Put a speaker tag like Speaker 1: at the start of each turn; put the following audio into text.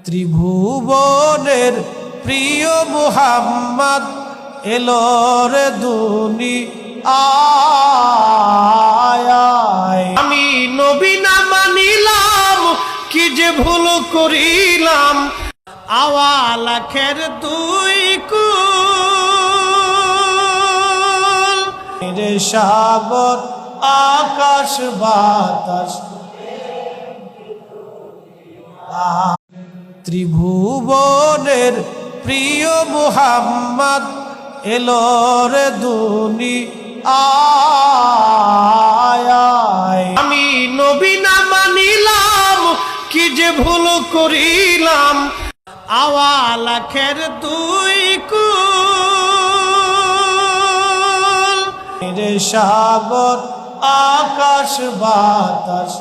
Speaker 1: ত্রিভুবনের প্রিয় মুহাম্মদ এলো রে দুনিয়ায়। আমি নবী না মানিলাম, কি যে ভুল করিলাম, আওয়ালাখের দুই কুল রে সাগর আকাশ বাতাস। ত্রিভুবনের প্রিয় মুহাম্মদ এলো রে দুনিয়ায়। আমি নবী না মানিলাম, কি যে ভুল করিলাম, আওয়ালাখের দুই কুল রে সাগর আকাশ বাতাস।